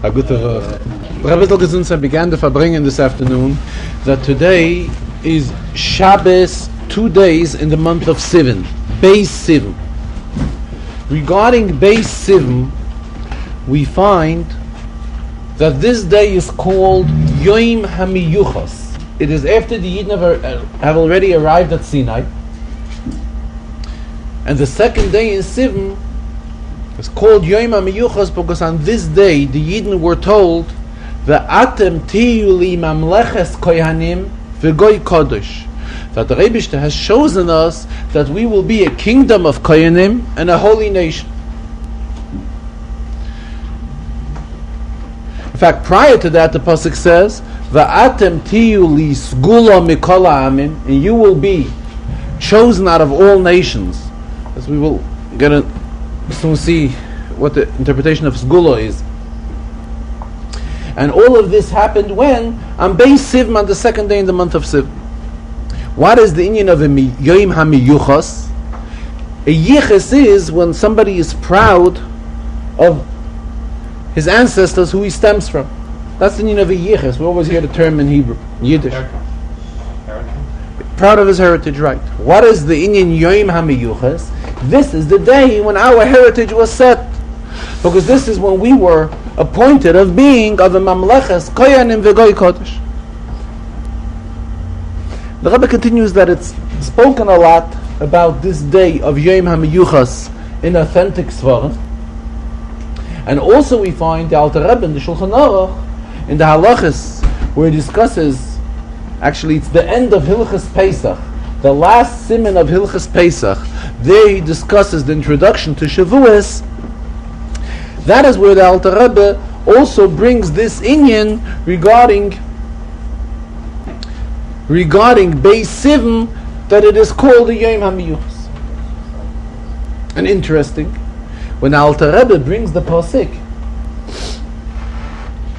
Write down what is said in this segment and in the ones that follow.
A gute Woche. Rabbi Gesundheit began the Farbrengen this afternoon that today is Shabbos, 2 days in the month of Sivan, Beis Sivan. Regarding Beis Sivan, we find that this day is called Yom HaMiyuchas. It is after the Yidden have already arrived at Sinai. And the second day in Sivan is called Yom HaMiyuchas because on this day the Yidden were told Ve'atem tiyu li mamleches kohanim v'goy kodesh, that the Rebbe has chosen us that we will be a kingdom of kohanim and a holy nation. In fact, prior to that, the pasuk says, "Va'atem tiyu li sgula mikol ha'amim," and you will be chosen out of all nations. As we will get to soon see what the interpretation of sgula is. And all of this happened when? On Beis Sivan, on the second day in the month of Sivan. What is the inyan of a Yom HaMiyuchas? A yichus is when somebody is proud of his ancestors, who he stems from. That's the inyan of a yichus. We always hear the term in Hebrew, Yiddish. Heritage. Proud of his heritage, right. What is the inyan Yom HaMiyuchas? This is the day when our heritage was set. Because this is when we were appointed of being of a mamleches koyanim v'goy kodesh. The Rebbe continues that it's spoken a lot about this day of Yom HaMiyuchas in authentic svarim. And also we find the Alter Rebbe in the Shulchan Aruch, in the halachas, where he discusses, actually it's the end of Hilchas Pesach, the last siman of Hilchas Pesach. There he discusses the introduction to Shavuos. That is where the Alter Rebbe also brings this inyan regarding Beis Sivan, that it is called the Yom HaMiyuchas. And interesting, when Alter Rebbe brings the pasuk,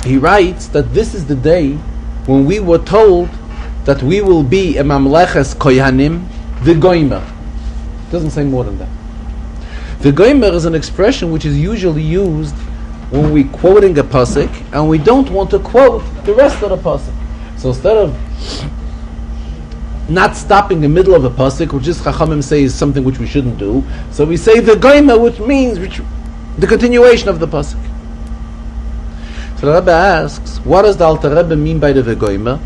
he writes that this is the day when we were told that we will be a mamleches kohanim v'goymer. Doesn't say more than that. The goymer is an expression which is usually used when we're quoting a pasuk and we don't want to quote the rest of the pasuk. So instead of not stopping in the middle of a pasuk, which is Chachamim say is something which we shouldn't do, so we say the goymer, which means the continuation of the pasuk. So the Rebbe asks, what does the Alter Rebbe mean by the goymer?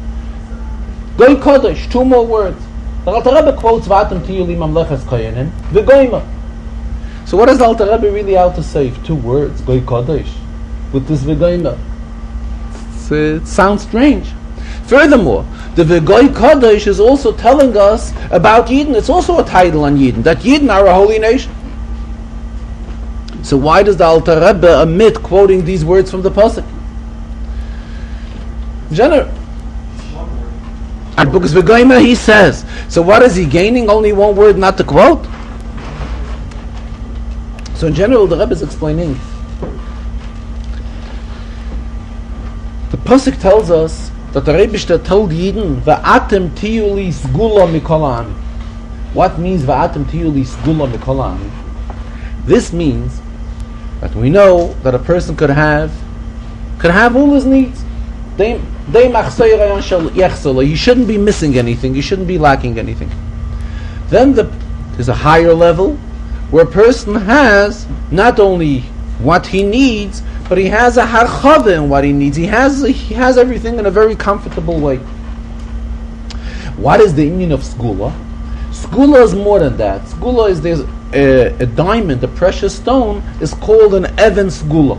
Goy kodesh, 2 more words. The Alter Rebbe quotes V'atem tiyu li mamleches kohanim v'goymer. So what does the Alter Rebbe really out to say? 2 words, Goy Kodesh, with this V'goymer. It sounds strange. Furthermore, the V'goy Kodesh is also telling us about Yidden. It's also a title on Yidden, that Yidden are a holy nation. So why does the Alter Rebbe omit quoting these words from the pasuk? General. And because V'goymer he says, so what is he gaining? Only 1 word not to quote? So in general, the Rebbe is explaining. The pasuk tells us that the Rebbe told Yidden, "Va'atem tiyu li sgula mikol ha'amim." What means "Va'atem tiyu li sgula mikol ha'amim"? This means that we know that a person could have all his needs. He shouldn't be missing anything. He shouldn't be lacking anything. Then there's a higher level, where a person has not only what he needs, but he has a harchava in what he needs. He has everything in a very comfortable way. What is the inyan of skula? Skula is more than that. Skula is there's a diamond, a precious stone, is called an even skula.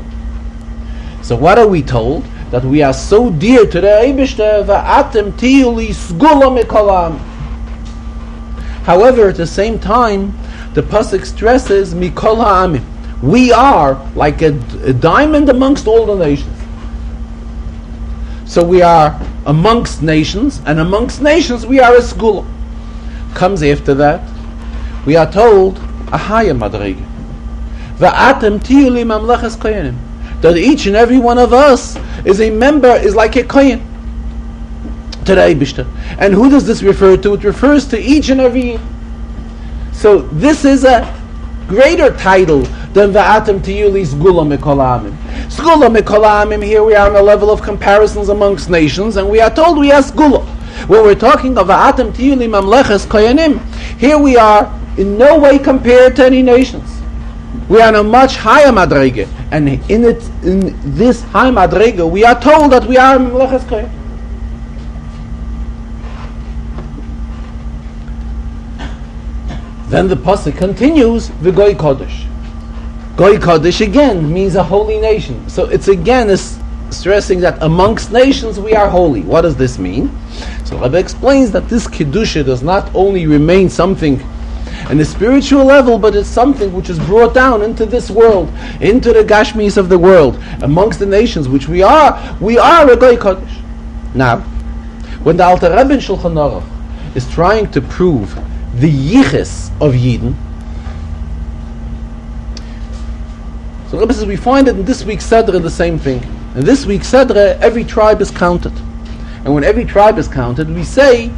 So what are we told? That we are so dear to the Eibishter, va'atem tiyu li sgula mikol ha'amim. However, at the same time, the pasuk stresses mikol ha'amim. We are like a diamond amongst all the nations. So we are amongst nations, and amongst nations we are a skula. Comes after that, we are told a higher madrega. Va'atem tiyu li mamleches kohanim. That each and every one of us is a member, is like a kohen to the Eibishter. And who does this refer to? It refers to each and every. So this is a greater title than Va'atem Tiyuli Sgula Mikol Ha'amim. Sgula mikol ha'amim, here we are on a level of comparisons amongst nations, and we are told we are Sgula. When we're talking of Va'atem tiyu li mamleches koyanim, here we are in no way compared to any nations. We are on a much higher madrege, and in this high madrege, we are told that we are mamleches koyanim. Then the pasuk continues, v'goy kodesh. Goy kodesh again means a holy nation. So it's again stressing that amongst nations we are holy. What does this mean? So Rebbe explains that this kedusha does not only remain something in the spiritual level, but it's something which is brought down into this world, into the gashmis of the world, amongst the nations which we are a goy kodesh. Now, when the Alter Rebbe in Shulchan Aruch is trying to prove the yiches of Yidden, so Rebbe says we find it in this week's Chazarah the same thing. In this week's Chazarah, every tribe is counted. And when every tribe is counted, we say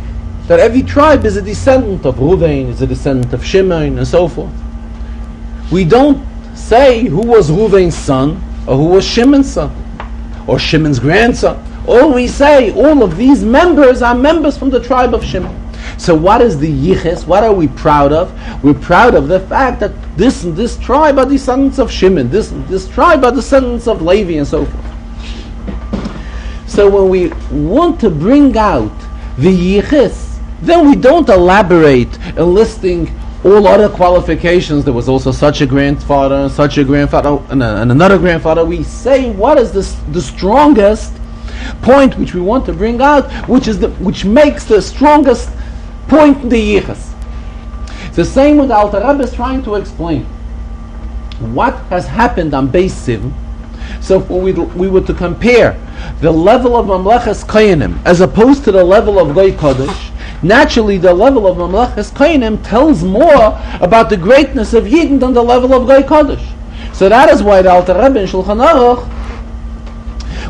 that every tribe is a descendant of Ruvain, is a descendant of Shimon, and so forth. We don't say who was Ruvain's son, or who was Shimon's son, or Shimon's grandson. All we say, all of these members are members from the tribe of Shimon. So what is the yiches? What are we proud of? We're proud of the fact that this and this tribe are descendants of Shimon, this and this tribe are descendants of Levi, and so forth. So when we want to bring out the yiches, then we don't elaborate in listing all other qualifications. There was also such a grandfather, and such a grandfather, and another grandfather. We say what is the strongest point which we want to bring out, which makes the strongest point in the yiches. It's the same with Alter Rebbe is trying to explain what has happened on Beis Sivim. So if we were to compare the level of Mamleches Koyanim as opposed to the level of Goy Kodesh, naturally the level of Mamleches Koyanim tells more about the greatness of Yidden than the level of Goy Kodesh. So that is why the Alter Rebbe in Shulchan Aruch,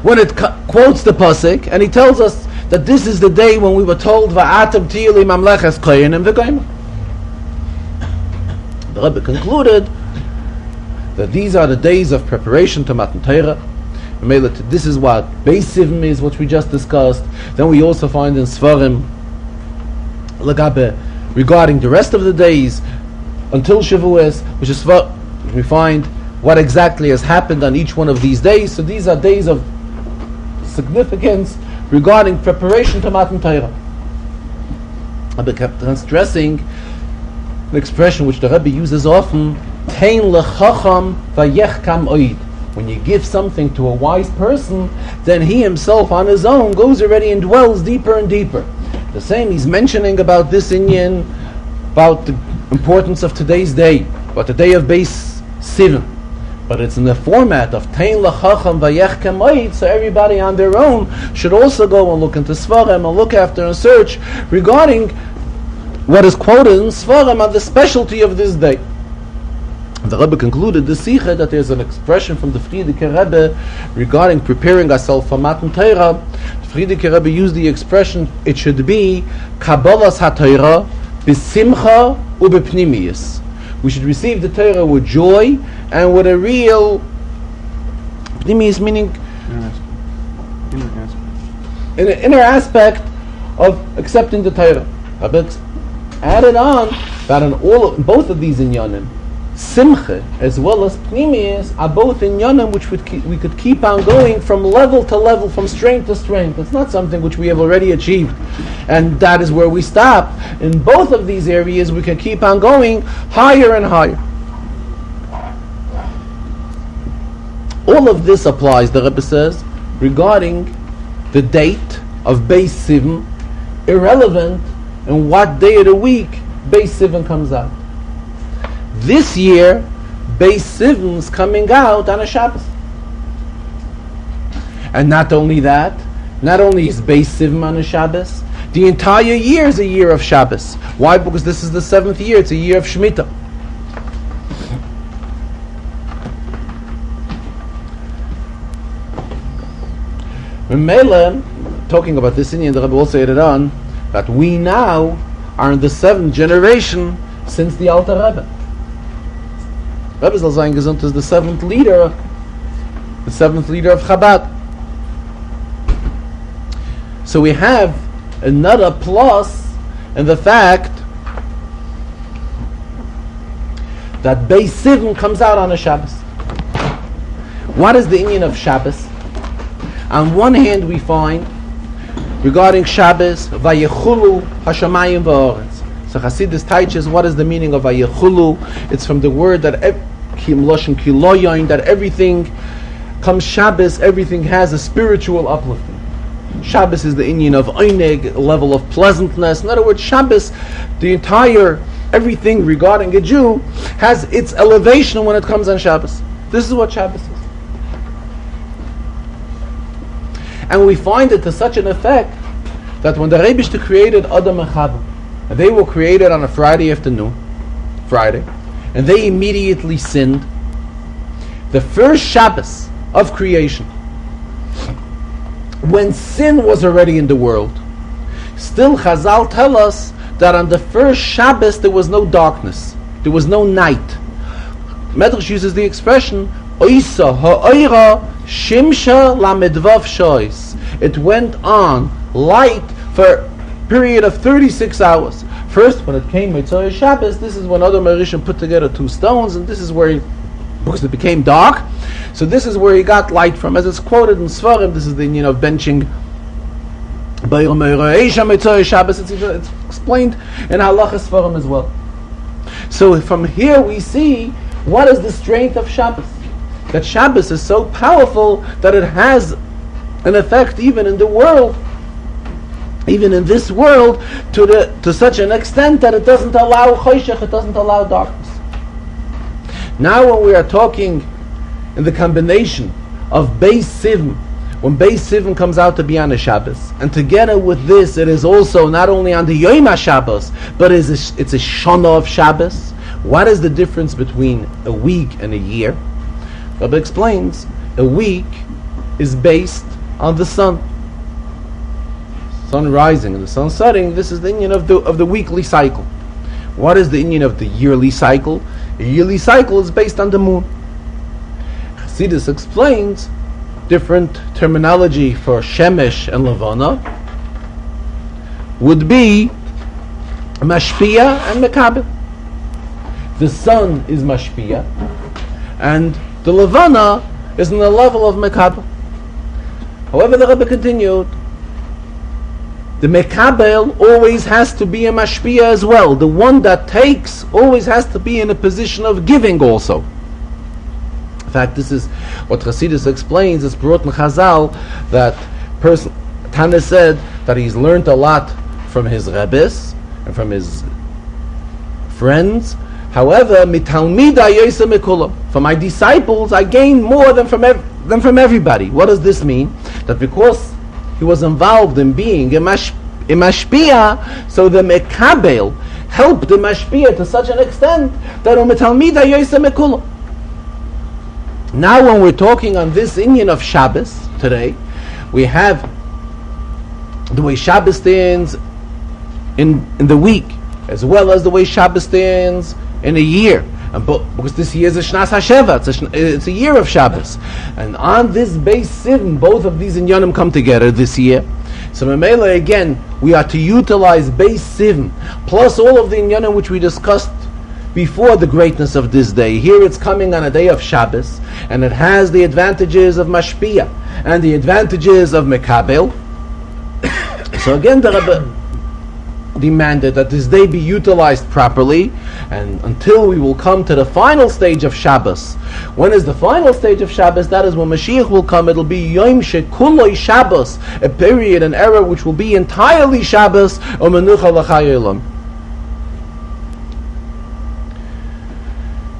when it quotes the pasuk, and he tells us that this is the day when we were told Va'atem tiyu li mamleches koyanim v'goyim. The Rebbe concluded that these are the days of preparation to Matan Torah. This is what Beis Sivim is, what we just discussed. Then we also find in Sfarim Lagabe regarding the rest of the days until Shavuos, which is we find what exactly has happened on each one of these days. So these are days of significance regarding preparation to Matan Torah. Rebbe kept on stressing an expression which the Rebbe uses often: Tein lechacham vayechkam oid. When you give something to a wise person, then he himself on his own goes already and dwells deeper and deeper. The same he's mentioning about this inyan, about the importance of today's day, about the day of Beis Sivim. But it's in the format of Tein lechacham vayechkam oid, so everybody on their own should also go and look into Sfarim and look after and search regarding what is quoted in Sfarim on the specialty of this day. The Rebbe concluded the Sikha that there's an expression from the Frierdiker Rebbe regarding preparing ourselves for Matan Torah. The Frierdiker Rebbe used the expression, it should be Kabbalas HaTorah b'simcha u'b'pnimiyus. We should receive the Torah with joy and with a real pnimiyus, meaning in an inner aspect of accepting the Torah. Rebbe added on that in both of these inyanim, Simcha as well as Pnimiyus are both inyanim which we could keep on going from level to level, from strength to strength. It's not something which we have already achieved and that is where we stop. In both of these areas we can keep on going higher and higher. All of this applies, the Rebbe says, regarding the date of Beis Sivim, irrelevant in what day of the week Beis Sivim comes out. This year, Beis Sivim is coming out on a Shabbos. And not only that, not only is Beis Sivim on a Shabbos, the entire year is a year of Shabbos. Why? Because this is the 7th year, it's a year of Shemitah. Mele, talking about this Indian, the Rebbe also added on that we now are in the 7th generation since the Alter Rebbe. Rebbe soll sein gesund is the 7th leader, the seventh leader of Chabad. So we have another plus in the fact that Beis Sivan comes out on a Shabbos. What is the inyan of Shabbos? On one hand, we find regarding Shabbos, Vayechulu Hashamayim v'Oretz. So Hasidus teaches what is the meaning of Vayechulu. It's from the word that Kim Loshen Kiloyon, that everything comes Shabbos, everything has a spiritual uplifting. Shabbos is the inyan of Eineg, a level of pleasantness. In other words, Shabbos, the entire everything regarding a Jew has its elevation when it comes on Shabbos. This is what Shabbos is. And we find it to such an effect that when the Rebbeinu created Adam and Chava, and they were created on a Friday afternoon, and they immediately sinned, the first Shabbos of creation, when sin was already in the world, still Chazal tell us that on the first Shabbos there was no darkness, there was no night. Medrash uses the expression Oisa ha'oira shimsha lamedvav shois. It went on light for a period of 36 hours. First, when it came Mitzvah Shabbos, this is when Adam Rishon put together two stones, and this is where because it became dark, so this is where he got light from. As it's quoted in Svarim, this is the of benching Shabbos. It's explained in Halachas Svarim as well. So from here we see what is the strength of Shabbos. That Shabbos is so powerful that it has an effect even in the world, even in this world, to such an extent that it doesn't allow choshech, it doesn't allow darkness. Now when we are talking in the combination of Beis Sivan, when Beis Sivan comes out to be on a Shabbos, and together with this it is also not only on the Yom HaShabbos, but it's a Shana of Shabbos. What is the difference between a week and a year? Rabbi explains, a week is based on the sun. Sun rising and the sun setting, this is the inyan of the weekly cycle. What is the inyan of the yearly cycle? A yearly cycle is based on the moon. Chassidus explains different terminology for Shemesh and Levana would be Mashpia and Mekabel. The sun is Mashpia and the Levana is in the level of Mekabel. However, the Rebbe continued, the Mekabel always has to be a Mashpia as well. The one that takes always has to be in a position of giving also. In fact, this is what Chassidus explains. It's brought in Chazal that Tana said that he's learned a lot from his Rebbes and from his friends. However, for my disciples, I gain more than from everybody. What does this mean? That because he was involved in being a mashpia, so the mekabel helped the mashpia to such an extent that now when we're talking on this inyan of Shabbos today, we have the way Shabbos stands in the week, as well as the way Shabbos stands in a year. Because this year is a Shnas HaSheva, it's a year of Shabbos. And on this Beis Sivan, both of these inyanim come together this year. So Mamela, again, we are to utilize Beis Sivan, plus all of the inyanim which we discussed before the greatness of this day. Here it's coming on a day of Shabbos, and it has the advantages of Mashpia, and the advantages of Mekabel. So again, the Rebbe demanded that this day be utilized properly, and until we will come to the final stage of Shabbos. When is the final stage of Shabbos? That is when Mashiach will come. It'll be Yom Shekuloi Shabbos, a period, an era which will be entirely Shabbos, or Menucha L'Chayelam.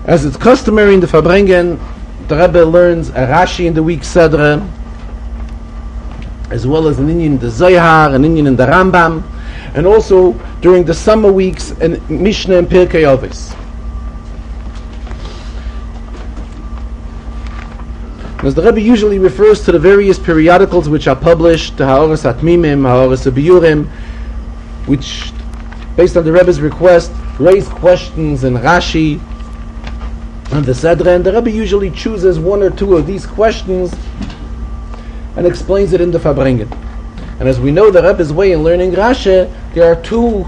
As it's customary in the Farbrengen, the Rebbe learns a Rashi in the week Sedra, as well as an inyan in the Zohar, an inyan in the Rambam, and also during the summer weeks in Mishnah and Pirkei Avos. As the Rebbe usually refers to the various periodicals which are published, the Ha'oras Atmimim, Ha'oras Abiyurim, which, based on the Rebbe's request, raise questions in Rashi, and the Sedra, and the Rebbe usually chooses one or two of these questions and explains it in the Farbrengen. And as we know, the Rebbe's way in learning Rashi, there are two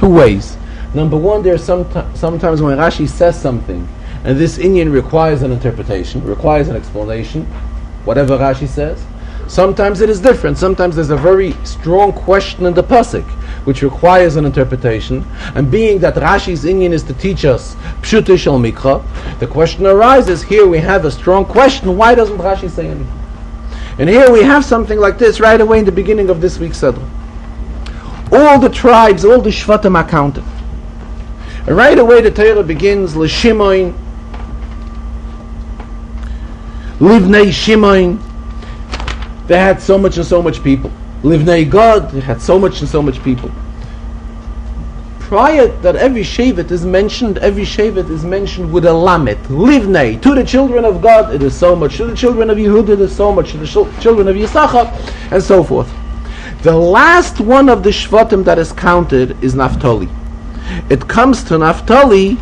ways. Number one, there's sometimes when Rashi says something, and this inyan requires an interpretation, requires an explanation, whatever Rashi says. Sometimes it is different. Sometimes there's a very strong question in the pasuk, which requires an interpretation. And being that Rashi's inyan is to teach us Pshuto Shel Mikra, the question arises, here we have a strong question, why doesn't Rashi say anything? And here we have something like this right away in the beginning of this week's Sedra. All the tribes, all the Shvatim are counted. And right away the Torah begins, L'Shimoin, Livnei Shimoin, they had so much and so much people. Livnei God, they had so much and so much people. Prior that every Shevet is mentioned with a lamet. Livnei, to the children of God it is so much, to the children of Yehuda it is so much, to the children of Yisachar, and so forth. The last one of the Shvatim that is counted is Naphtali. It comes to Naphtali.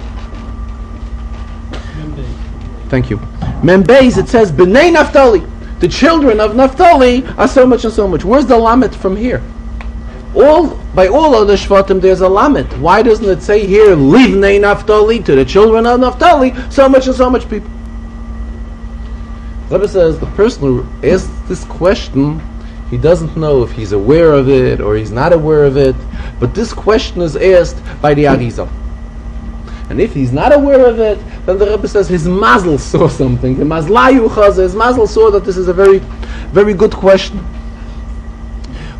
Thank you. Membeis, it says B'nai Naphtali. The children of Naphtali are so much and so much. Where's the lamet from here? By all other Shvatim there's a lamet. Why doesn't it say here Livnei Naphtali, to the children of Naphtali, so much and so much people? Rebbe says the person who asked this question, he doesn't know if he's aware of it or he's not aware of it, but this question is asked by the Arizal. And if he's not aware of it, then the Rebbe says his mazel saw something. His mazel saw that this is a very, very good question,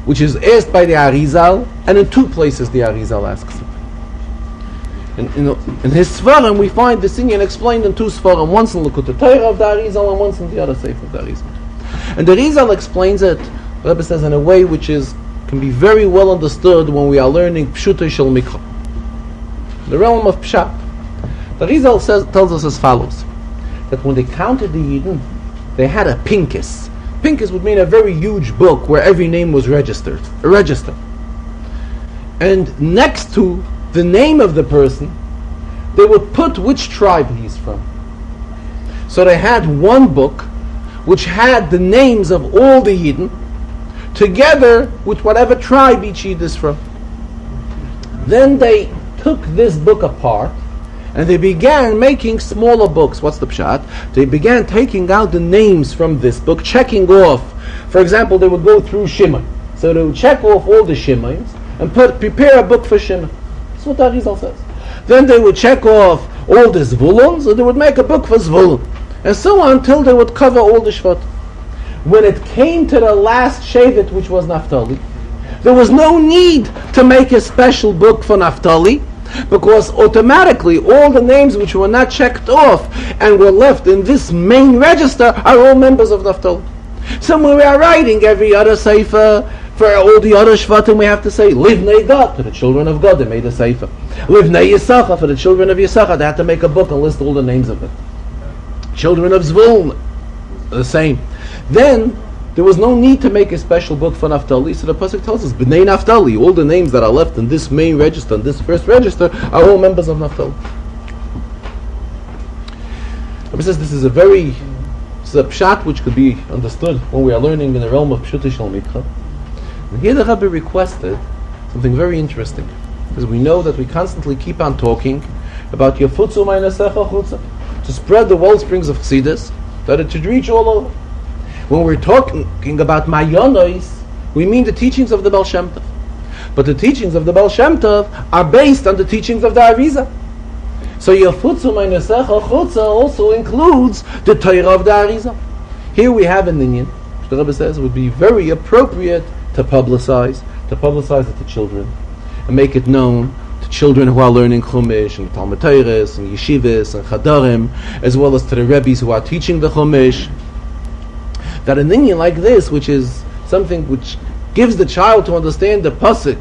which is asked by the Arizal, and in two places the Arizal asks it. In his Svarim we find this inyan explained in two Svarim, once in Likutei Torah of the Arizal and once in the other Sefer of the Arizal. And the Arizal explains it, the Rebbe says, in a way which can be very well understood when we are learning Pshuto Shel Mikra, the realm of Pshat. The Arizal tells us as follows, that when they counted the Yidden, they had a pinkis. Pinkis would mean a very huge book where every name was registered, a register. And next to the name of the person, they would put which tribe he's from. So they had one book which had the names of all the Yidden, together with whatever tribe each Yid is from. Then they took this book apart and they began making smaller books. What's the pshat? They began taking out the names from this book, checking off. For example, they would go through Shimon. So they would check off all the Shimons and prepare a book for Shimon. That's what Arizal says. Then they would check off all the Zvulun, so they would make a book for Zvulun. And so on until they would cover all the Shvat. When it came to the last Shevet, which was Naphtali, there was no need to make a special book for Naphtali, because automatically all the names which were not checked off and were left in this main register are all members of Naphtali. So when we are writing every other Sefer, for all the other Shvatim we have to say Livnei God, to the children of God, they made a Sefer. Livnei Yisachar, for the children of Yisachar, they had to make a book and list all the names of it. Children of Zvulun, the same. Then there was no need to make a special book for Naphtali, so the pasuk tells us B'nai Naphtali, all the names that are left in this main register, in this first register, are all members of Naphtali. Rabbi says this is a pshat which could be understood when we are learning in the realm of Pshuto Shel Mikra. And here the Rabbi requested something very interesting, because we know that we constantly keep on talking about Yafutzu Ma'anesecha Chutza, to spread the wellsprings of Chassidus, that it should reach all over. When we're talking about Mayonos, we mean the teachings of the Baal Shem Tov. But the teachings of the Baal Shem Tov are based on the teachings of the Arizal. So Yafutzu Ma'anesecha Chutza also includes the Torah of the Arizal. Here we have an inyan, which the Rebbe says would be very appropriate to publicize it to children, and make it known to children who are learning Chumash, and Talmud Torahs, and Yeshivas, and Chadarim, as well as to the Rebbes who are teaching the Chumash, that an inyan like this, which is something which gives the child to understand the pasuk,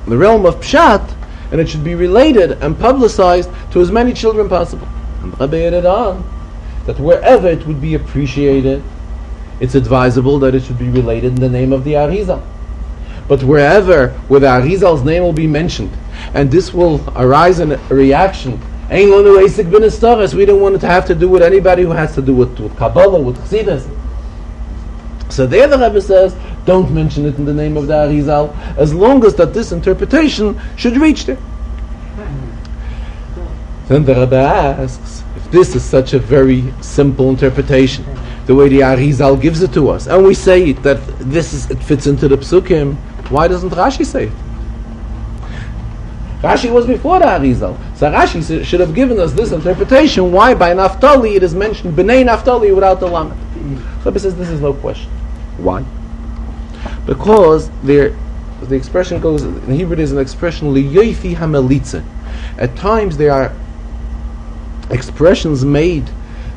the realm of Pshat, and it should be related and publicized to as many children possible. And the Rebbe added on that wherever it would be appreciated, it's advisable that it should be related in the name of the Arizal. But where the Arizal's name will be mentioned, and this will arise in a reaction Ein lonu eisik b'nestoris. We don't want it to have to do with anybody who has to do with Kabbalah, with Chassidus. So there the Rebbe says, don't mention it in the name of the Arizal, as long as that this interpretation should reach there. Then the Rebbe asks, if this is such a very simple interpretation, the way the Arizal gives it to us, and we say that it fits into the Psukim, why doesn't Rashi say it? Rashi was before the Arizal. So Rashi should have given us this interpretation, why by Naphtali it is mentioned B'nai Naphtali without the Lamed. So Rebbe says this is no question. Why? Because the expression goes, in Hebrew there's an expression, Liyoifi hamelitze. At times there are expressions made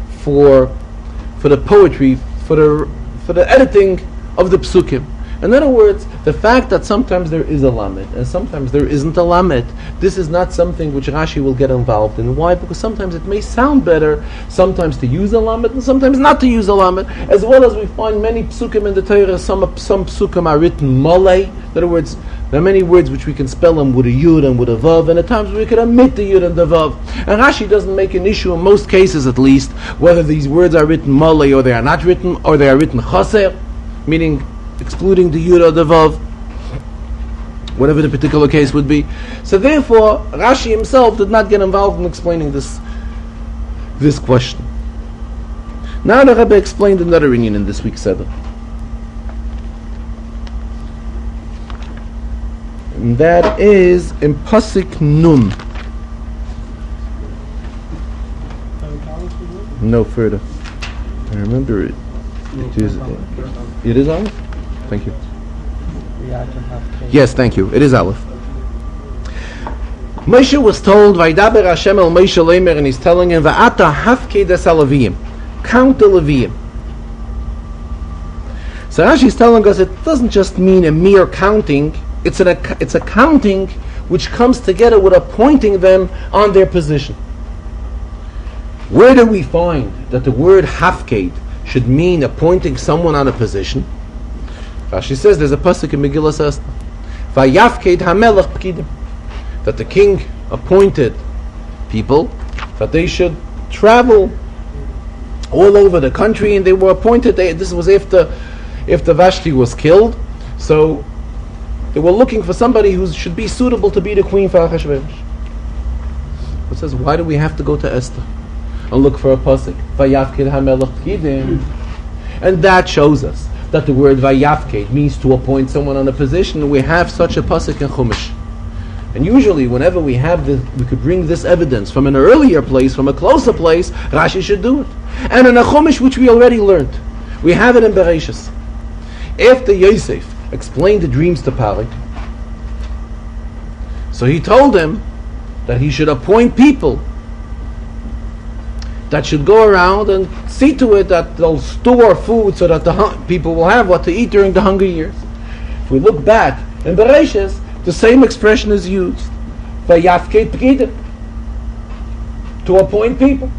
for the poetry, for the editing of the psukim. In other words, the fact that sometimes there is a lamed and sometimes there isn't a lamed, this is not something which Rashi will get involved in. Why? Because sometimes it may sound better, sometimes to use a lamed and sometimes not to use a lamed. As well as we find many psukim in the Torah, some psukim are written malay. In other words, there are many words which we can spell them with a yud and with a vav, and at times we can omit the yud and the vav. And Rashi doesn't make an issue, in most cases at least, whether these words are written malay or they are not written, or they are written chaser, meaning excluding the yud or the vav, whatever the particular case would be. So therefore, Rashi himself did not get involved in explaining this question. Now the Rebbe explained another inyan in this week's Seder. And that is in Pasuk Nun. No further. I remember it. It is Aleph? Thank you. Yes, thank you. It is Aleph. Moshe was told, Vaydaber Hashem el Moshe Leimer, and he's telling him, Va'ata hafkei des Alevim. Count the Levim. So Rashi is telling us it doesn't just mean a mere counting, it's a counting which comes together with appointing them on their position. Where do we find that the word hafkei should mean appointing someone on a position? Rashi says there's a pasuk in Megillah Esther, Vayafked hamelech pkidim, that the king appointed people that they should travel all over the country, and they were appointed. This was after Vashti was killed, so they were looking for somebody who should be suitable to be the queen for Achashverosh. It says, why do we have to go to Esther and look for a pasuk? Vayafked hamelech pkidim, and that shows us that the word Vayafked means to appoint someone on a position. We have such a pasuk in Chumash. And usually whenever we have this, we could bring this evidence from an earlier place, from a closer place, Rashi should do it. And in a Chumash which we already learned, we have it in Bereshis. After Yosef explained the dreams to Pari, so he told him that he should appoint people that should go around and see to it that they'll store food so that the people will have what to eat during the hunger years. If we look back in Bereshis, the same expression is used, Vayafked pkidim, to appoint people.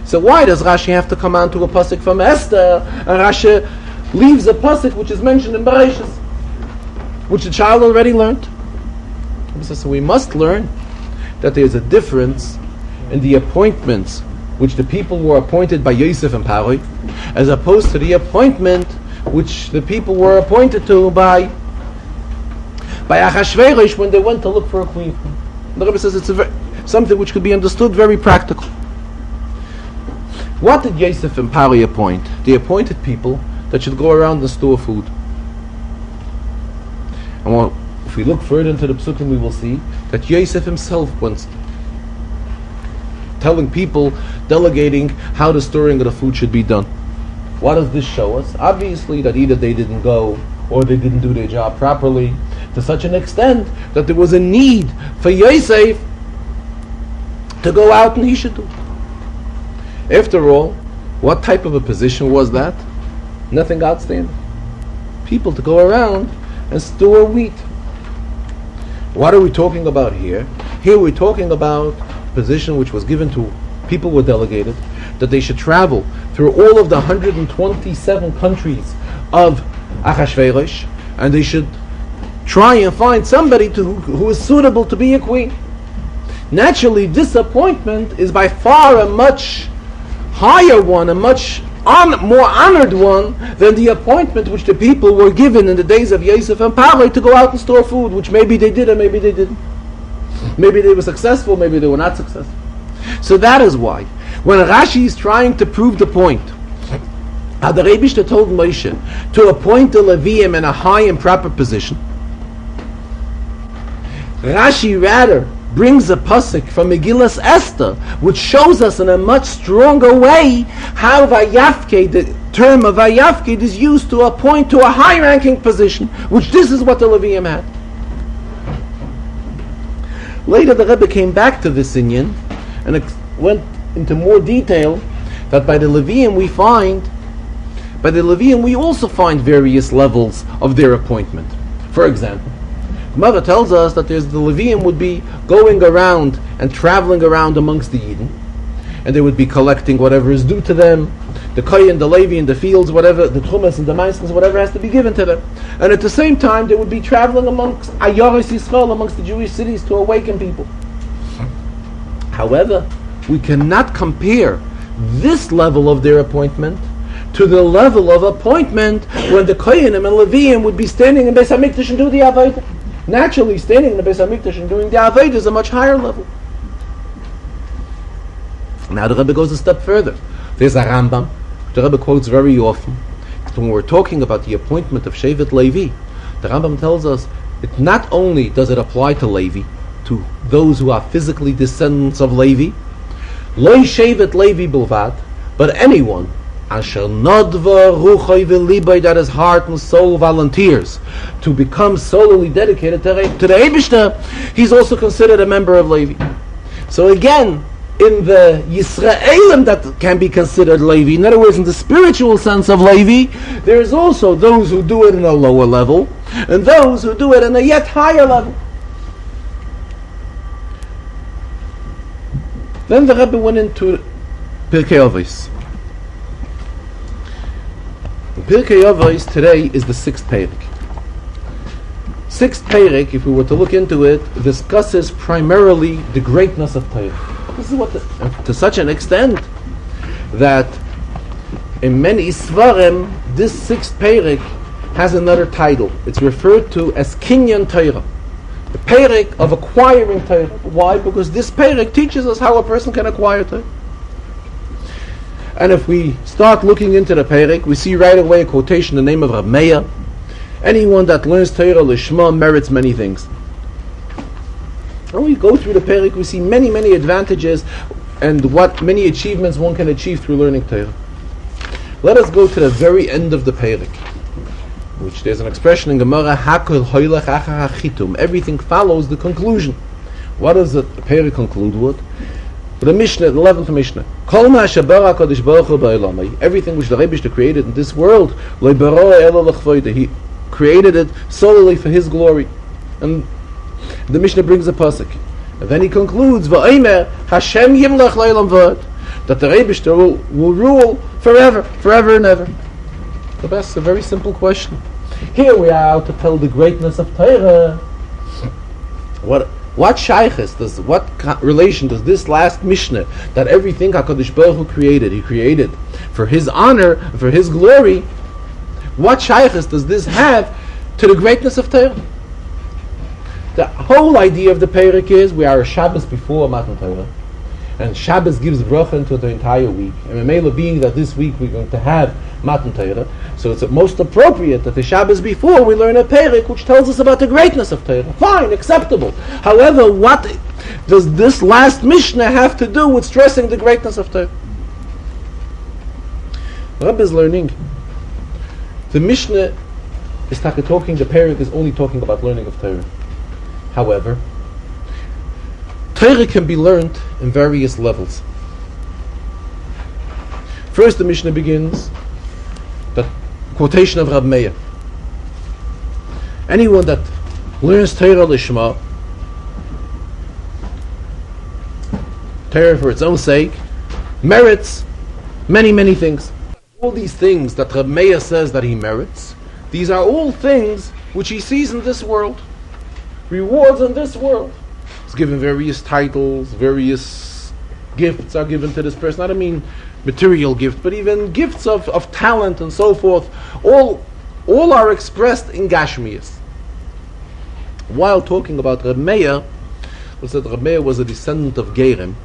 So why does Rashi have to come on to a pasuk from Esther, and Rashi leaves a pasuk which is mentioned in Bereshis, which the child already learned? So we must learn that there is a difference in the appointments which the people were appointed by Yosef and Pari, as opposed to the appointment which the people were appointed to by Achashverosh when they went to look for a queen. The Rebbe says it's something which could be understood very practical. What did Yosef and Pari appoint? They appointed people that should go around and store food. And if we look further into the Psukim, we will see that Yosef himself once telling people, delegating how the storing of the food should be done. What does this show us? Obviously that either they didn't go or they didn't do their job properly, to such an extent that there was a need for Yosef to go out and he should do it. After all, what type of a position was that? Nothing outstanding. People to go around and store wheat. What are we talking about here? Here we're talking about a position which was given to people were delegated, that they should travel through all of the 127 countries of Achashverosh, and they should try and find somebody who is suitable to be a queen. Naturally, this appointment is by far a much higher one, a much more honored one than the appointment which the people were given in the days of Yosef and Paroi to go out and store food, which maybe they did and maybe they didn't. Maybe they were successful, maybe they were not successful. So that is why, when Rashi is trying to prove the point, how the Rebbe told Moshe to appoint the Leviim in a high and proper position, Rashi rather brings a pasuk from Megillas Esther, which shows us in a much stronger way how Vayafked, the term of Vayafked, is used to appoint to a high-ranking position, which this is what the Leviim had. Later the Rebbe came back to this inyan and went into more detail that by the Leviim we also find various levels of their appointment. For example, Gemara tells us that the Leviim would be going around and traveling around amongst the Yidden, and they would be collecting whatever is due to them, the Kohen, the Levi in the fields, whatever, the Trumas and the Maiskas, whatever has to be given to them. And at the same time, they would be traveling amongst Ayoris Yisrael, amongst the Jewish cities, to awaken people. However, we cannot compare this level of their appointment to the level of appointment when the Kohenim and Leviim would be standing in Beis HaMikdash and do the Avodah. Naturally, standing in the Beis HaMikdash and doing the Avodah is a much higher level. Now the Rebbe goes a step further. There's a Rambam, the Rebbe quotes very often. When we're talking about the appointment of Shevet Levi, the Rambam tells us it not only does it apply to Levi, to those who are physically descendants of Levi, Loi Shevet Levi Bilvad, but anyone Asher Nodva Ruchoi V'Libay, that his heart and soul volunteers to become solely dedicated to the Eibishter, he's also considered a member of Levi. So again, in the Yisraelim that can be considered Levi, in other words, in the spiritual sense of Levi, there's also those who do it in a lower level, and those who do it in a yet higher level. Then the Rebbe went into Pirkei Avos. Pirkei Avos today is the 6th Perek. 6th Perek, if we were to look into it, discusses primarily the greatness of Torah. This is what, to such an extent that in many Svarim, this 6th Perek has another title. It's referred to as Kinyan Torah, the Perek of acquiring Torah. Why? Because this Perek teaches us how a person can acquire Torah. And if we start looking into the Perek, we see right away a quotation in the name of Rab Meir. Anyone that learns Torah Lishma merits many things. When we go through the Perek, we see many, many advantages and what many achievements one can achieve through learning Torah. Let us go to the very end of the Perek, which there's an expression in Gemara, Hakol hoylech achar hachitum. Everything follows the conclusion. What does the Perek conclude with? The Mishnah, the 11th Mishnah. Kol ma shabara HaKadosh Baruch Hu ba'olamai. Everything which the Rebbe created in this world, lo bara elo l'chvoide. He created it solely for His glory. And the Mishnah brings a pasuk. And then he concludes, V'omer Hashem yimlech le'olam v'od. That the Rebbe will rule forever, forever and ever. So that's a very simple question. Here we are out to tell the greatness of Torah. What shaykhis does, what relation does this last Mishnah, that everything HaKadosh Baruch Hu created, He created for His honor, for His glory, what shaykhis does this have to the greatness of Torah? The whole idea of the Perek is we are a Shabbos before Matan Torah, and Shabbos gives bracha into the entire week. And Memela, being that this week we're going to have Matan Torah, so it's most appropriate that the Shabbos before we learn a Perek which tells us about the greatness of Torah. Fine, acceptable. However, what does this last Mishnah have to do with stressing the greatness of Torah? Rabbi is learning. The Mishnah is talking, the Perek is only talking about learning of Torah. However, Torah can be learned in various levels. First, the Mishnah begins the quotation of Rab Meir. Anyone that learns Torah Lishma, Torah for its own sake, merits many, many things. All these things that Rab Meir says that he merits, these are all things which he sees in this world. Rewards in this world. It's given various titles, various gifts are given to this person. I don't mean material gift, but even gifts of talent and so forth. All are expressed in Gashmias. While talking about Reb Meir, we said Reb Meir was a descendant of Gerim,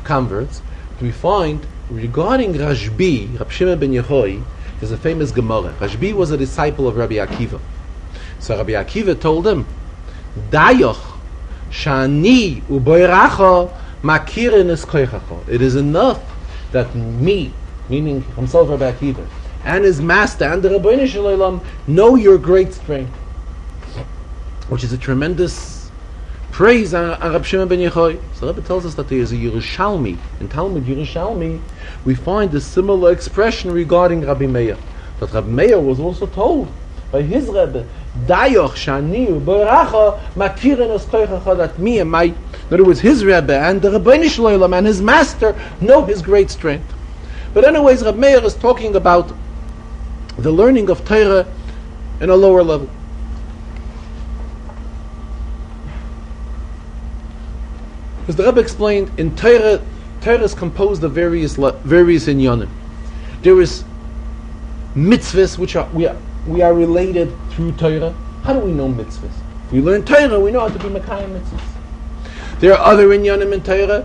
converts. We find regarding Rashbi, Rab Shimon ben Yochai, there's a famous Gemara. Rashbi was a disciple of Rabbi Akiva. So Rabbi Akiva told him, Dayoch shani uboiracha makirin es koichacha. It is enough that me, meaning himself Rabbi Akiva, and his master and the Rabbeinu Shalom know your great strength, which is a tremendous praise on Rab Shimon ben Yochai. So Rebbe tells us that there is a Yerushalmi. In Talmud Yerushalmi, we find a similar expression regarding Rabbi Meir. That Rabbi Meir was also told by his Rebbe, Dayoch shani uboiracha makirin es koichacha, that me and my, in other words, his Rebbe and the Rabbeinu Shalom and his master know his great strength. But anyways, Rabbi Meir is talking about the learning of Torah in a lower level. As the Rebbe explained, in Torah is composed of various inyanim. There is mitzvahs which we are related through Torah. How do we know mitzvahs? We learn Torah, we know how to be Mekayim mitzvahs. There are other inyanim in Torah.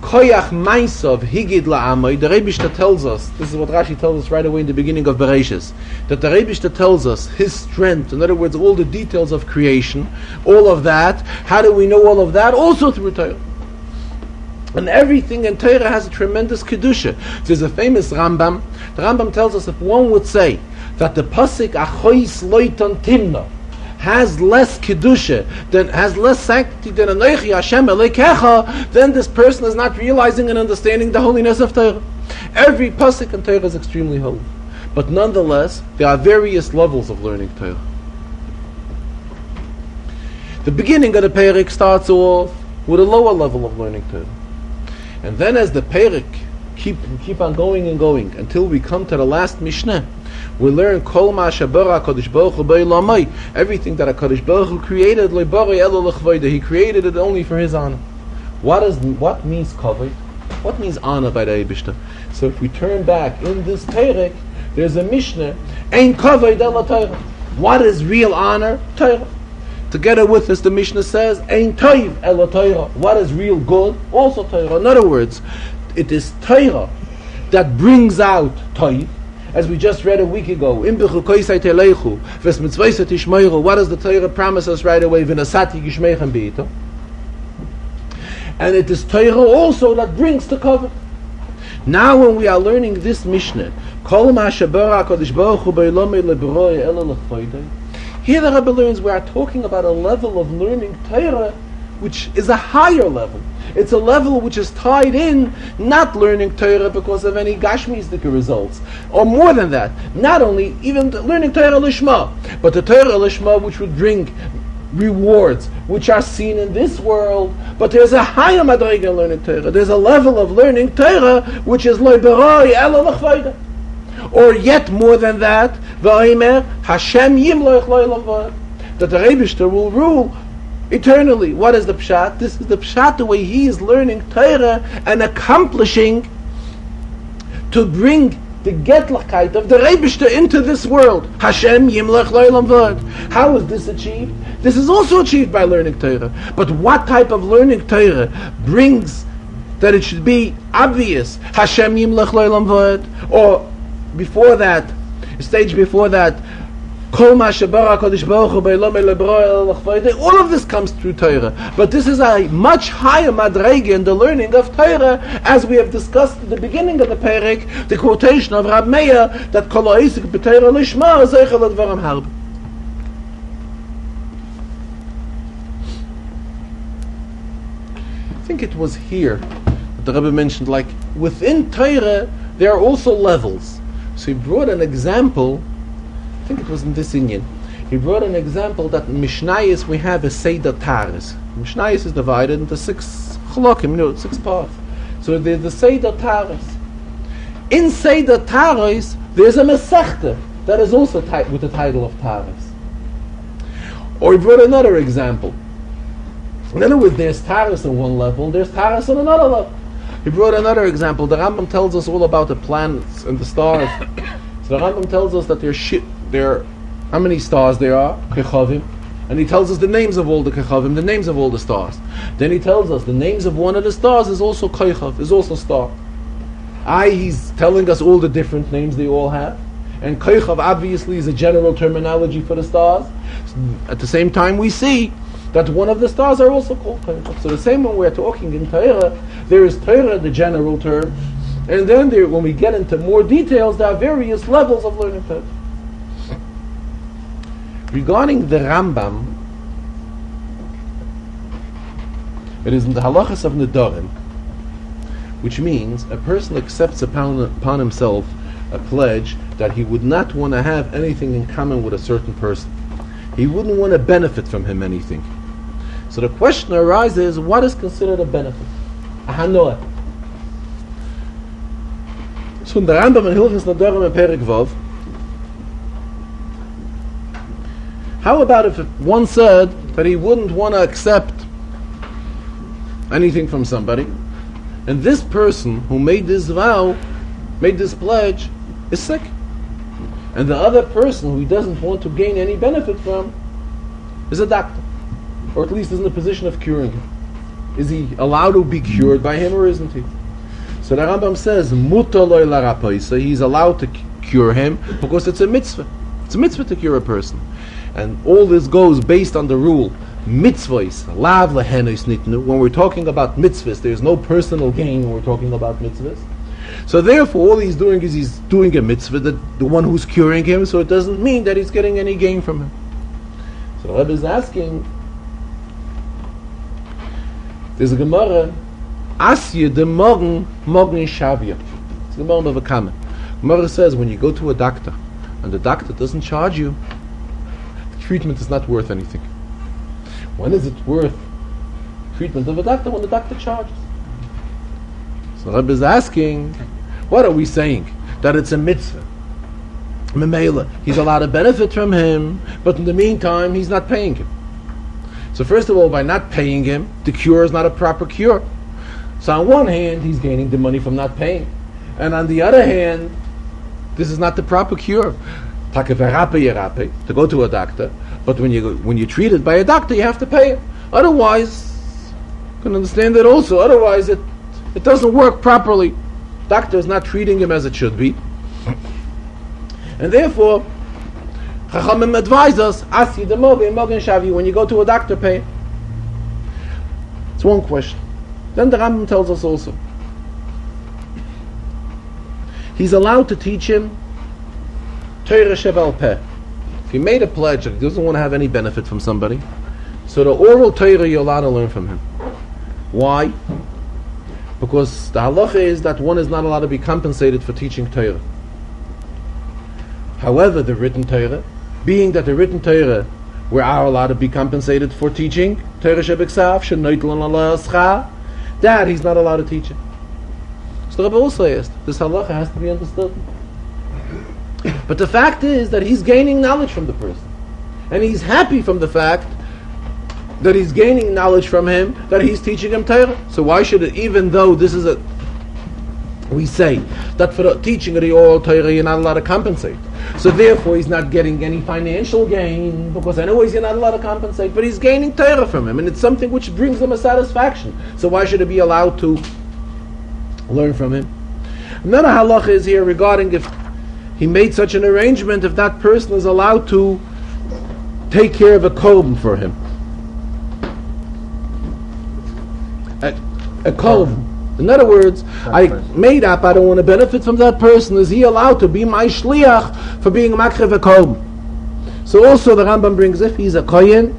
Koyach ma'asav higid la'amay. The Rebbe tells us, this is what Rashi tells us right away in the beginning of Bereshis, that the Rebbe tells us his strength, in other words, all the details of creation, all of that. How do we know all of that? Also through Torah. And everything in Torah has a tremendous kedusha. There's a famous Rambam. The Rambam tells us if one would say that the pasuk Achois Loiton Timna has less kedusha, has less sanctity than Anochi Hashem Elekecha, then this person is not realizing and understanding the holiness of Torah. Every pasuk in Torah is extremely holy, but nonetheless there are various levels of learning Torah. The beginning of the Perek starts off with a lower level of learning Torah. And then as the Perek keep on going and going until we come to the last Mishnah, we learn Kol Ma Shabara HaKadosh Baruch Hu B'Olamai, everything that HaKadosh Baruch Hu created, Lo Barei Elo L'Chvoida, He created it only for His honor. What means kavod? What means honor by the Eibishter? So if we turn back in this Perek, there's a Mishnah, Ein Kavod Ela Torah. What is real honor? Torah. Together with us, the Mishnah says, Ein Toiv Ela Torah. What is real good? Also Torah. In other words, it is Torah that brings out Toiv, as we just read a week ago. What does the Torah promise us right away? And it is Torah also that brings the covenant. Now when we are learning this Mishnah, here the Rebbe learns we are talking about a level of learning Torah which is a higher level. It's a level which is tied in, not learning Torah because of any Gashmistic results. Or more than that, not only even learning Torah Lishma, but the Torah Lishma which would bring rewards which are seen in this world. But there's a higher madriga in learning Torah. There's a level of learning Torah which is Lo Barei Elo L'Chvoida. Or yet more than that, V'Omer Hashem Yimloch Lo L'Chvoida, that the Eibishter will rule eternally. What is the pshat? This is the pshat, the way he is learning Torah and accomplishing to bring the getlachkeit of the Eibishter into this world. Hashem Yimloch Lo L'Chvoida. How is this achieved? This is also achieved by learning Torah. But what type of learning Torah brings that it should be obvious? Hashem Yimloch Lo L'Chvoida. Or before that, stage before that, Kol Ma Shabara HaKadosh Baruch Hu B'Olamai Lo Barei Elo L'Chvoida. All of this comes through Torah. But this is a much higher madrege in the learning of Torah, as we have discussed at the beginning of the Perek, the quotation of Rab Meir, that Kol Ha'isik B'Torah Lishma Zeichel L'Dvarim Harbe. I think it was here that the Rebbe mentioned, like, within Torah, there are also levels. So he brought an example, I think it was in this Inyan. He brought an example that in Mishnayos we have a Seder Taras. Mishnayos is divided into 6 chlokim, 6 parts. So there's the Seder Taras. In Seder Taras, there's a Masechta that is also with the title of Taras. Or he brought another example. In other words, there's taras on one level, and there's taras on another level. He brought another example. The Rambam tells us all about the planets and the stars. So the Rambam tells us that there how many stars there are, kechavim, and he tells us the names of all the kechavim, the names of all the stars. Then he tells us the names of one of the stars is also kechav, is also star. He's telling us all the different names they all have. And kechav obviously is a general terminology for the stars. At the same time, we see that one of the stars are also called kechav. So the same when we're talking in Torah, there is Torah, the general term, and then when we get into more details, there are various levels of learning Torah. Regarding the Rambam, it is in the halachas of Nedarim, which means a person accepts upon himself a pledge that he would not want to have anything in common with a certain person. He wouldn't want to benefit from him anything. So the question arises, what is considered a benefit? A hanoah. So in the Rambam in Hilchos Nedarim in Perek Vav, how about if one said that he wouldn't want to accept anything from somebody, and this person who made this vow, made this pledge, is sick, and the other person who he doesn't want to gain any benefit from is a doctor, or at least is in the position of curing him? Is he allowed to be cured by him, or isn't he? So the Rambam says, Mutar lo larapoi, so he's allowed to cure him because it's a mitzvah. It's a mitzvah to cure a person. And all this goes based on the rule, mitzvahs, lav lehenos nitnu. When we're talking about mitzvahs, there's no personal gain when we're talking about mitzvahs. So therefore, all he's doing is he's doing a mitzvah, the one who's curing him, so it doesn't mean that he's getting any gain from him. So the Rebbe is asking, there's a Gemara, Asya de morgen shavia. It's the Gemara of a comment. Gemara says, when you go to a doctor, and the doctor doesn't charge you, treatment is not worth anything. When is it worth treatment of a doctor? When the doctor charges. So Rebbe is asking, what are we saying? That it's a mitzvah. Memela, he's allowed to benefit from him, but in the meantime, he's not paying him. So first of all, by not paying him, the cure is not a proper cure. So on one hand, he's gaining the money from not paying. And on the other hand, this is not the proper cure. To go to a doctor, but when you're treated by a doctor, you have to pay him. Otherwise, you can understand that also. Otherwise, it doesn't work properly. Doctor is not treating him as it should be, and therefore, Chachamim advise us: Asi demovi mogen shavi. When you go to a doctor, pay him. It's one question. Then the Rambam tells us also he's allowed to teach him Torah Sheval Peh. If he made a pledge that he doesn't want to have any benefit from somebody, so the oral Torah you're allowed to learn from him. Why? Because the halacha is that one is not allowed to be compensated for teaching Torah. However, the written Torah, being that the written Torah we are allowed to be compensated for teaching Torah Shebeksav, Shenoitlan Allah Ascha, that he's not allowed to teach it. So the Rebbe also asked, this halacha has to be understood. But the fact is that he's gaining knowledge from the person. And he's happy from the fact that he's gaining knowledge from him, that he's teaching him Torah. So why should it, even though this is we say that for the teaching of the oral Torah you're not allowed to compensate. So therefore he's not getting any financial gain, because anyways you're not allowed to compensate, but he's gaining Torah from him, and it's something which brings him a satisfaction. So why should he be allowed to learn from him? Another halacha is here regarding if he made such an arrangement, if that person is allowed to take care of a korban for him. A korban. In other words, I made up, I don't want to benefit from that person. Is he allowed to be my shliach for being makrev a korban? So also the Rambam brings, if he's a kohen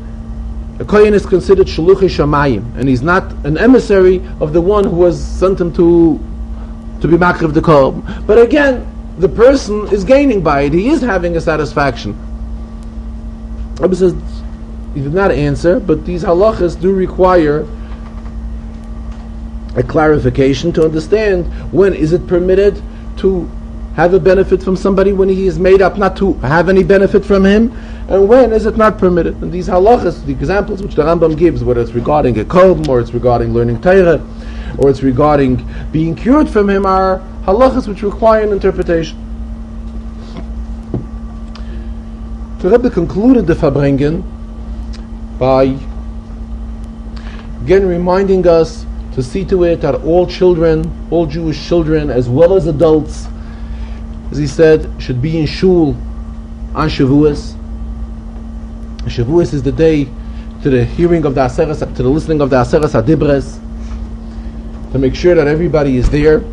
is considered shaluchei shamayim, and he's not an emissary of the one who has sent him to be makrev the korban. But again, the person is gaining by it. He is having a satisfaction. Rabbi says, he did not answer, but these halachas do require a clarification to understand when is it permitted to have a benefit from somebody when he is made up not to have any benefit from him, and when is it not permitted. And these halachas, the examples which the Rambam gives, whether it's regarding a kolm, or it's regarding learning Torah, or it's regarding being cured from him, are halachas which require an interpretation. The Rebbe concluded the Farbrengen by again reminding us to see to it that all children, all Jewish children, as well as adults, as he said, should be in shul on Shavuos. Shavuos is the day to the hearing of the Aseres, to the listening of the Aseres Adibres, to make sure that everybody is there,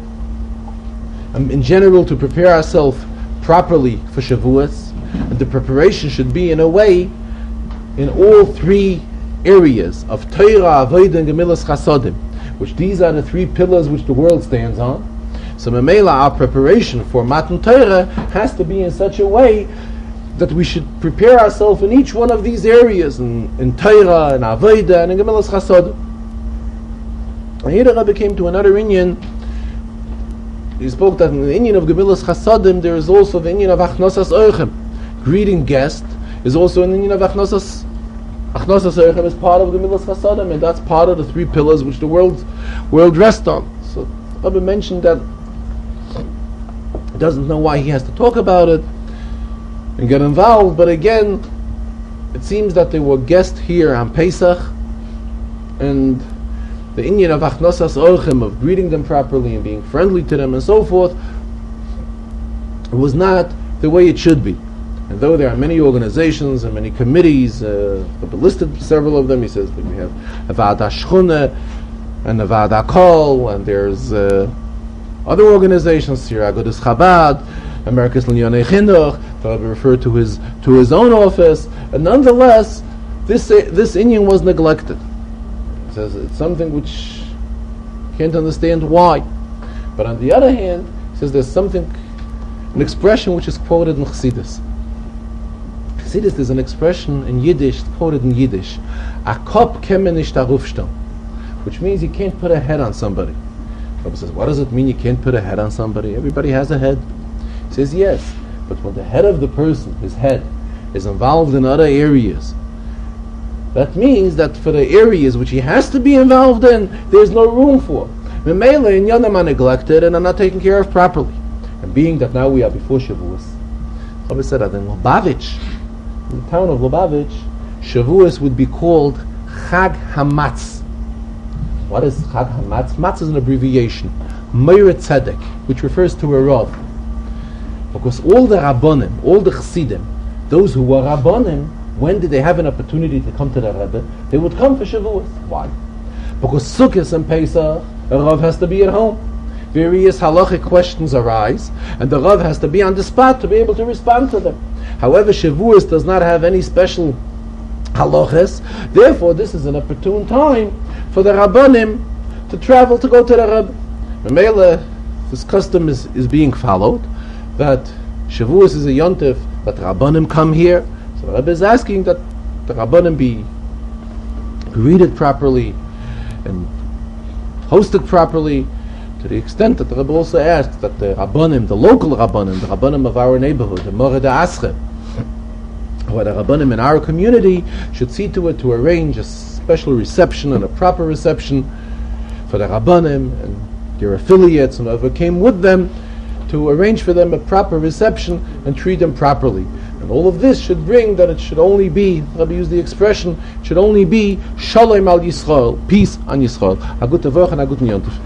and in general to prepare ourselves properly for Shavuos. And the preparation should be in a way in all three areas of Torah, Avodah, and Gemilas Chasodim, which these are the three pillars which the world stands on. So Memela, our preparation for Matan Torah has to be in such a way that we should prepare ourselves in each one of these areas, in Torah, in Avodah, and in Gemilas Chasodim. And here the Rebbe came to another inyan. He spoke that in the inyan of Gemilas Chasodim there is also the inyan of Achnosas Oichem. Greeting guest is also an inyan of Achnosas Oichem, is part of Gemilas Chasodim, and that's part of the three pillars which the world rests on. So the Rebbe mentioned that he doesn't know why he has to talk about it and get involved, but again, it seems that there were guests here on Pesach, and the inyan of Achnosas Oichem, of greeting them properly and being friendly to them and so forth, was not the way it should be. And though there are many organizations and many committees, I've listed several of them. He says that we have a Vada Shchune and a Vada Kol, and there's other organizations here, Agudas Chabad, America's L'Nyonei Chinuch, that will refer to his own office. And nonetheless, this inyan was neglected. He says it's something which can't understand why. But on the other hand, he says there's an expression which is quoted in Chassidus. Chassidus is an expression in Yiddish, quoted in Yiddish, a kop kemen nicht arufstellen, which means you can't put a head on somebody. Rabbi says, what does it mean you can't put a head on somebody? Everybody has a head. He says, yes, but when the head of the person, his head, is involved in other areas, that means that for the areas which he has to be involved in, there's no room for. Memele and Yonam are neglected and are not taken care of properly. And being that now we are before Shavuos, Rabbi said that in Lubavitch, in the town of Lubavitch, Shavuos would be called Chag Hamatz. What is Chag Hamatz? Matz is an abbreviation, Meir Tzedek, which refers to a Rav. Because all the Rabbonim, all the Chassidim, those who were Rabbonim, when did they have an opportunity to come to the Rebbe? They would come for Shavuos. Why? Because Sukkot and Pesach, a Rav has to be at home. Various halachic questions arise, and the Rav has to be on the spot to be able to respond to them. However, Shavuos does not have any special halachas. Therefore, this is an opportune time for the Rabbanim to travel to go to the Rebbe. Memele, this custom is being followed, that Shavuos is a yontif, that Rabbanim come here. So the Rebbe is asking that the Rabbanim be greeted properly and hosted properly, to the extent that the Rebbe also asks that the Rabbanim, the local Rabbanim, the Rabbanim of our neighborhood, the Mored Asche, or the Rabbanim in our community, should see to it to arrange a special reception and a proper reception for the Rabbanim and their affiliates and whoever came with them, to arrange for them a proper reception and treat them properly. And all of this should bring that it should only be, Rabbi used the expression, it should only be Shalom al Yisrael, peace on Yisrael. A gute Woche and a guten Yontif.